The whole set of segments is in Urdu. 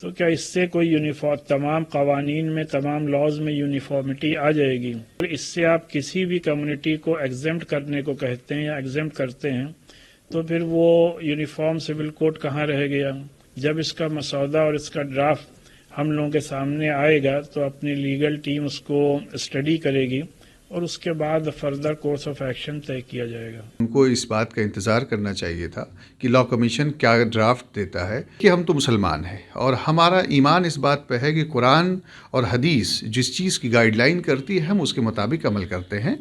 تو کیا اس سے کوئی یونیفارم تمام قوانین میں تمام لاز میں یونیفارمٹی آ جائے گی؟ اس سے آپ کسی بھی کمیونٹی کو ایگزمپٹ کرنے کو کہتے ہیں یا ایگزمپٹ کرتے ہیں تو پھر وہ یونیفارم سول کوڈ کہاں رہ گیا؟ جب اس کا مسودہ اور اس کا ڈرافٹ ہم لوگوں کے سامنے آئے گا تو اپنی لیگل ٹیم اس کو اسٹڈی کرے گی اور اس کے بعد فردر کورس آف ایکشن طے کیا جائے گا۔ ان کو اس بات کا انتظار کرنا چاہیے تھا کہ لا کمیشن کیا ڈرافٹ دیتا ہے، کہ ہم تو مسلمان ہیں اور ہمارا ایمان اس بات پہ ہے کہ قرآن اور حدیث جس چیز کی گائیڈ لائن کرتی ہے ہم اس کے مطابق عمل کرتے ہیں۔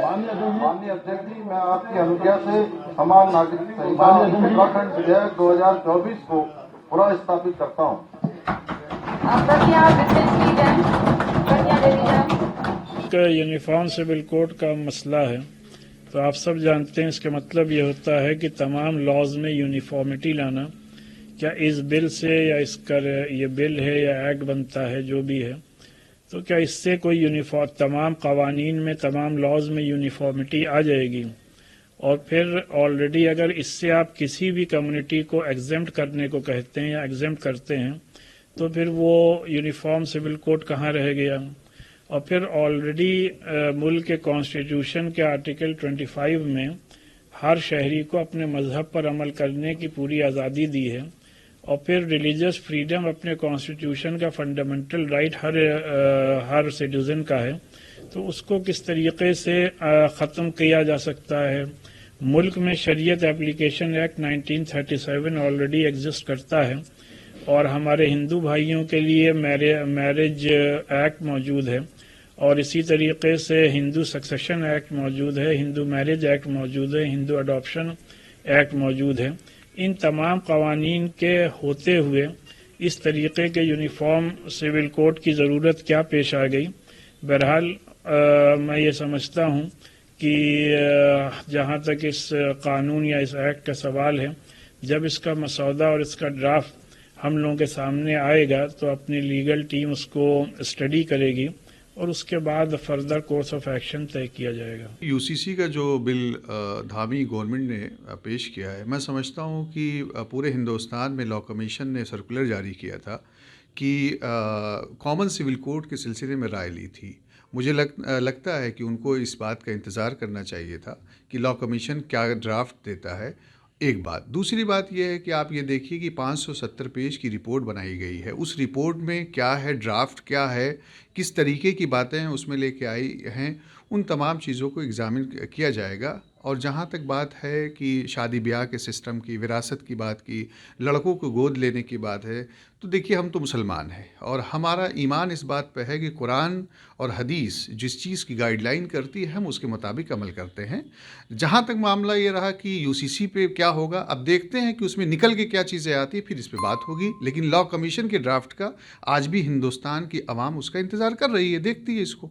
ماننیہ ادھیکش جی، میں آپ کی انوگیا سے سمان ناگرک سنہتا اتراکھنڈ ودھیک 2024 کو پورا استھاپت کرتا ہوں۔ یونیفارم سول کوڈ کا مسئلہ ہے تو آپ سب جانتے ہیں اس کا مطلب یہ ہوتا ہے کہ تمام لاز میں یونیفارمٹی لانا۔ کیا اس بل سے یا اس کا یہ بل ہے یا ایکٹ بنتا ہے جو بھی ہے تو کیا اس سے کوئی یونیفارم تمام قوانین میں تمام لاز میں یونیفارمٹی آ جائے گی؟ اور پھر آلریڈی اگر اس سے آپ کسی بھی کمیونٹی کو ایگزمپٹ کرنے کو کہتے ہیں یا ایگزمپٹ کرتے ہیں تو پھر وہ یونیفارم سول کوڈ کہاں رہ گیا؟ اور پھر آلریڈی ملک کے کانسٹیٹیوشن کے آرٹیکل 25 میں ہر شہری کو اپنے مذہب پر عمل کرنے کی پوری آزادی دی ہے، اور پھر ریلیجس فریڈم اپنے کانسٹیٹیوشن کا فنڈامنٹل رائٹ ہر سٹیزن کا ہے، تو اس کو کس طریقے سے ختم کیا جا سکتا ہے؟ ملک میں شریعت اپلیکیشن ایکٹ 1937 آلریڈی ایگزسٹ کرتا ہے، اور ہمارے ہندو بھائیوں کے لیے میرج ایکٹ موجود ہے، اور اسی طریقے سے ہندو سکسیشن ایکٹ موجود ہے، ہندو میرج ایکٹ موجود ہے، ہندو اڈاپشن ایکٹ موجود ہے۔ ان تمام قوانین کے ہوتے ہوئے اس طریقے کے یونیفارم سول کوڈ کی ضرورت کیا پیش آ گئی؟ بہرحال میں یہ سمجھتا ہوں کہ جہاں تک اس قانون یا اس ایکٹ کا سوال ہے، جب اس کا مسودہ اور اس کا ڈرافٹ ہم لوگوں کے سامنے آئے گا تو اپنی لیگل ٹیم اس کو اسٹڈی کرے گی اور اس کے بعد فردر کورس آف ایکشن طے کیا جائے گا۔ یو سی سی کا جو بل دھامی گورنمنٹ نے پیش کیا ہے، میں سمجھتا ہوں کہ پورے ہندوستان میں لا کمیشن نے سرکولر جاری کیا تھا کہ کامن سول کوڈ کے سلسلے میں رائے لی تھی۔ مجھے لگتا ہے کہ ان کو اس بات کا انتظار کرنا چاہیے تھا کہ لا کمیشن کیا ڈرافٹ دیتا ہے، ایک بات۔ دوسری بات یہ ہے کہ آپ یہ دیکھیے کہ 570 پیج کی رپورٹ بنائی گئی ہے، اس رپورٹ میں کیا ہے، ڈرافٹ کیا ہے، کس طریقے کی باتیں اس میں لے کے آئی ہیں، ان تمام چیزوں کو ایگزامن کیا جائے گا۔ اور جہاں تک بات ہے کہ شادی بیاہ کے سسٹم کی، وراثت کی بات کی، لڑکوں کو گود لینے کی بات ہے، تو دیکھیے ہم تو مسلمان ہیں اور ہمارا ایمان اس بات پہ ہے کہ قرآن اور حدیث جس چیز کی گائیڈ لائن کرتی ہے ہم اس کے مطابق عمل کرتے ہیں۔ جہاں تک معاملہ یہ رہا کہ یو سی سی پہ کیا ہوگا، اب دیکھتے ہیں کہ اس میں نکل کے کیا چیزیں آتی ہیں، پھر اس پہ بات ہوگی۔ لیکن لا کمیشن کے ڈرافٹ کا آج بھی ہندوستان کی عوام اس کا انتظار کر رہی ہے، دیکھتی ہے اس کو۔